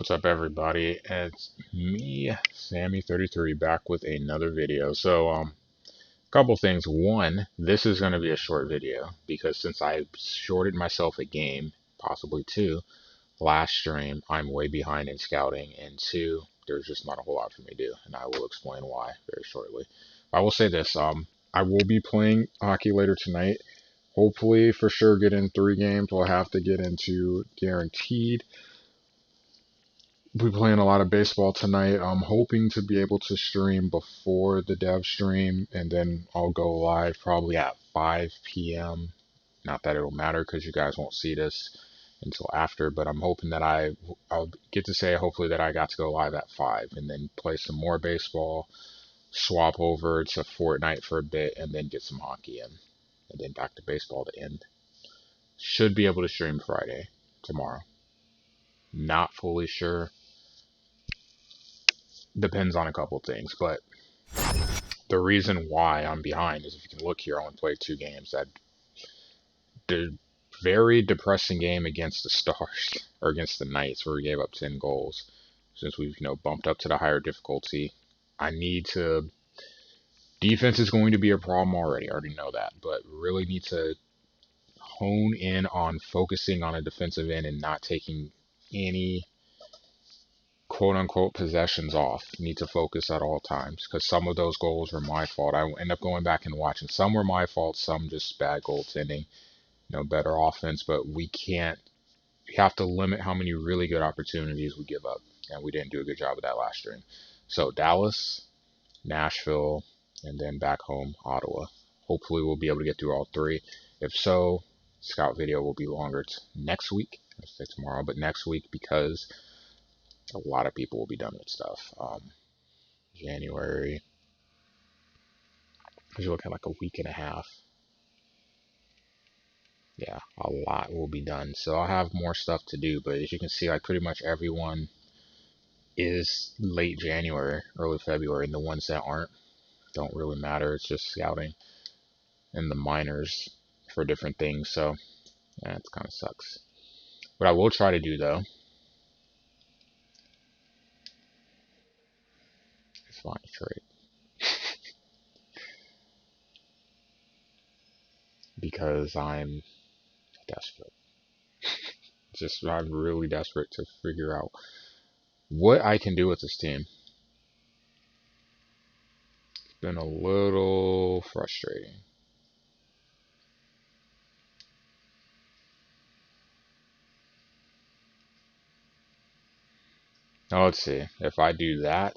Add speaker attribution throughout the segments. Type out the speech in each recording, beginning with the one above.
Speaker 1: What's up, everybody? It's me, Sammy33, back with another video. Couple things. One, this is going to be a short video because since I shorted myself a game, possibly two, last stream, I'm way behind in scouting, and two, there's just not a whole lot for me to do, and I will explain why very shortly. I will say this, I will be playing hockey later tonight. Hopefully, for sure, get in 3 games. We'll have to get into guaranteed. We're playing a lot of baseball tonight. I'm hoping to be able to stream before the dev stream, and then I'll go live probably at 5 p.m. Not that it'll matter because you guys won't see this until after, but I'm hoping that I'll get to say hopefully that I got to go live at 5 and then play some more baseball, swap over to Fortnite for a bit, and then get some hockey in, and then back to baseball to end. Should be able to stream Friday, tomorrow. Not fully sure. Depends on a couple things, but the reason why I'm behind is if you can look here, I only played 2 games. That the very depressing game against the Stars or against the Knights where we gave up 10 goals. Since we've bumped up to the higher difficulty, I need to. Defense is going to be a problem already. I already know that, but really need to hone in on focusing on a defensive end and not taking any quote unquote possessions off. Need to focus at all times because some of those goals were my fault. I end up going back and watching. Some were my fault, some just bad goaltending, better offense, but we have to limit how many really good opportunities we give up. And we didn't do a good job of that last year. So Dallas, Nashville, and then back home, Ottawa. Hopefully we'll be able to get through all 3. If so, scout video will be longer next week. Let's say tomorrow, but next week because a lot of people will be done with stuff. January, you're looking at like a week and a half. Yeah, a lot will be done. So I'll have more stuff to do, but as you can see, like pretty much everyone is late January, early February, and the ones that aren't don't really matter. It's just scouting and the minors for different things. So yeah, it kind of sucks. What I will try to do though is find a trade because I'm desperate. I'm really desperate to figure out what I can do with this team. It's been a little frustrating. Now let's see. If I do that,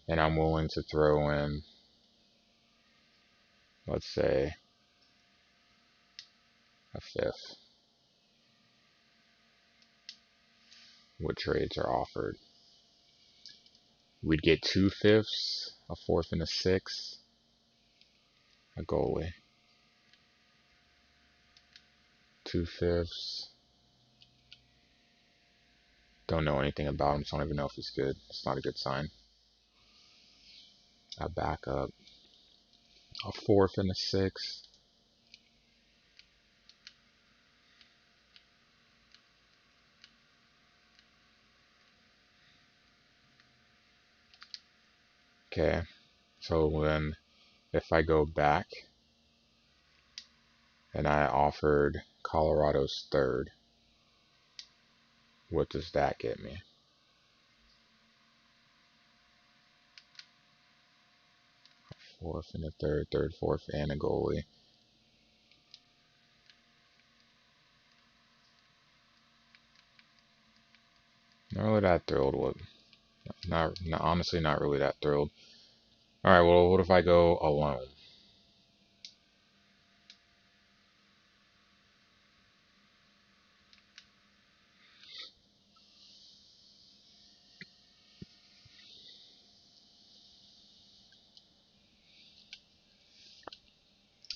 Speaker 1: and I'm willing to throw in, let's say, a 5th. What trades are offered? We'd get 2/5, a 4th and a 6th, a goalie. 2/5. Don't know anything about him, so I don't even know if he's good. It's not a good sign. A backup. A 4th and a 6th. Okay, so then if I go back and I offered Colorado's 3rd, what does that get me? 4th and a 3rd, 3rd, 4th, and a goalie. Not really that thrilled with. Honestly, not really that thrilled. All right, well, what if I go alone?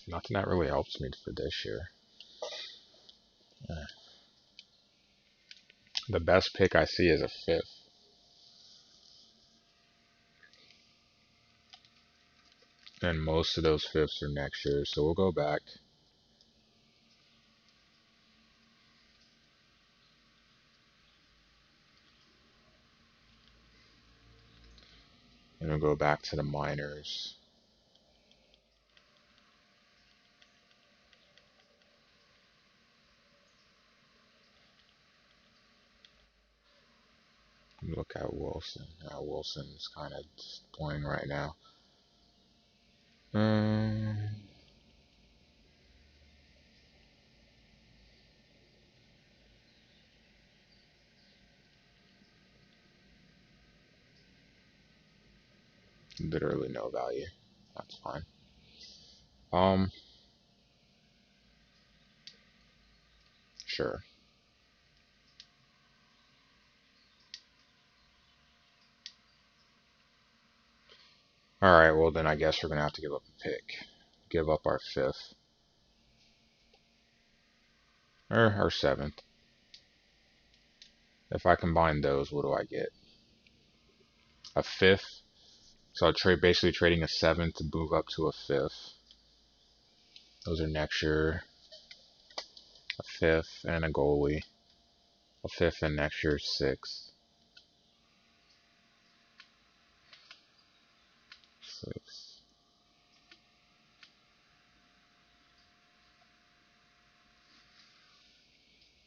Speaker 1: Nothing that really helps me for this year. The best pick I see is a 5th. And most of those 5ths are next year, so we'll go back. And we'll go back to the minors. Look at Wilson. Wilson's kind of disappointing right now. Literally no value. That's fine. Sure. Alright, well then I guess we're gonna have to give up a pick. Give up our 5th. Or our 7th. If I combine those, what do I get? A 5th. So I'll trade basically trading a 7th to move up to a 5th. Those are next year. A 5th and a goalie. A 5th and next year's 6th. 6.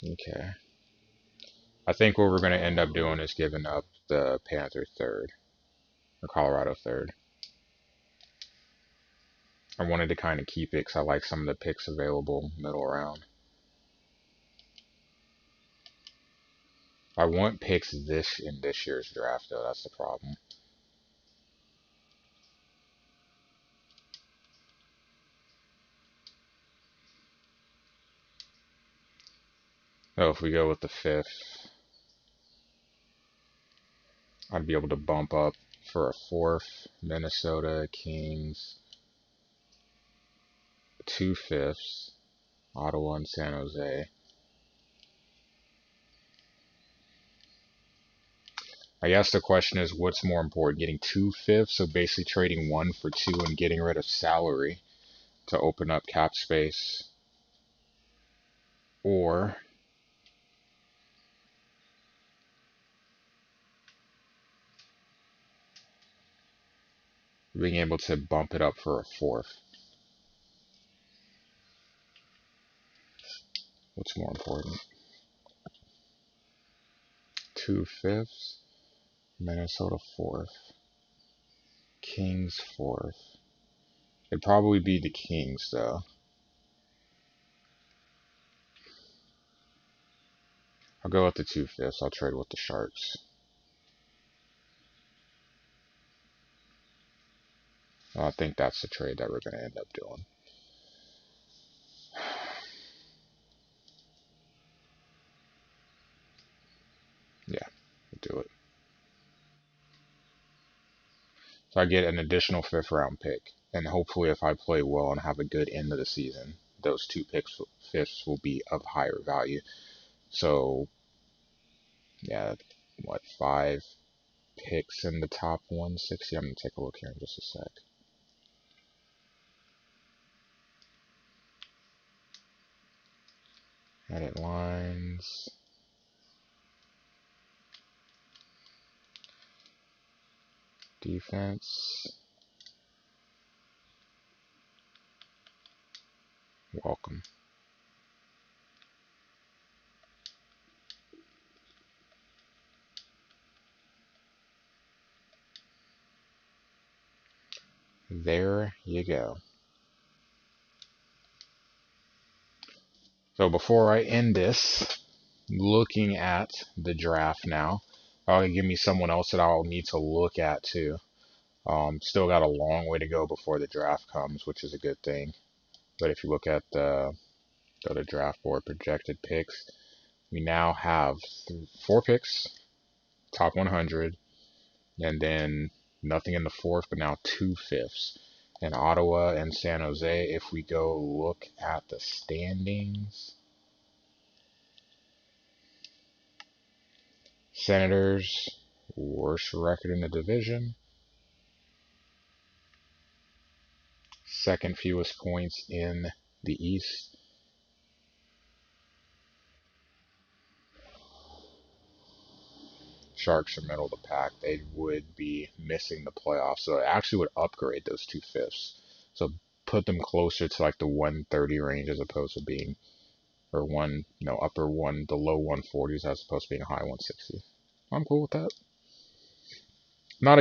Speaker 1: Okay. I think what we're going to end up doing is giving up the Panther 3rd. Or Colorado 3rd. I wanted to kind of keep it because I like some of the picks available middle round. I want picks in this year's draft, though. That's the problem. So if we go with the 5th, I'd be able to bump up for a 4th. Minnesota, Kings, 2 5ths, Ottawa and San Jose. I guess the question is, what's more important, getting 2 5ths, so basically trading 1 for 2 and getting rid of salary to open up cap space, or being able to bump it up for a 4th. What's more important? 2 5ths, Minnesota 4th, Kings 4th. It'd probably be the Kings, though. I'll go with the 2 5ths. I'll trade with the Sharks. I think that's the trade that we're going to end up doing. Yeah, we'll do it. So I get an additional 5th round pick. And hopefully if I play well and have a good end of the season, those 2 picks, 5ths will be of higher value. So, yeah, what, 5 picks in the top 160? I'm going to take a look here in just a sec. Edit lines. Defense. Welcome. There you go. So before I end this, looking at the draft now, give me someone else that I'll need to look at too. Still got a long way to go before the draft comes, which is a good thing. But if you look at the draft board projected picks, we now have 4 picks, top 100, and then nothing in the 4th, but now 2 5ths. And Ottawa and San Jose, if we go look at the standings, Senators, worst record in the division, second fewest points in the East. Sharks are middle of the pack, they would be missing the playoffs. So it actually would upgrade those 2/5. So put them closer to like the 130 range as opposed to being, or upper one, the low 140s as opposed to being a high 160. I'm cool with that. Not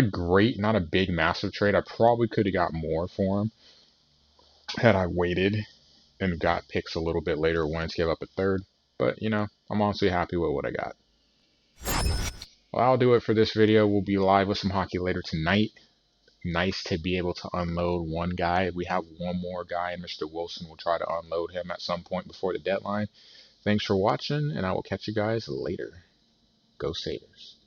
Speaker 1: a big, massive trade. I probably could have got more for him had I waited and got picks a little bit later, wanted to give up a third. But, I'm honestly happy with what I got. Well, I'll do it for this video. We'll be live with some hockey later tonight. Nice to be able to unload one guy. We have one more guy, and Mr. Wilson will try to unload him at some point before the deadline. Thanks for watching, and I will catch you guys later. Go Sabres.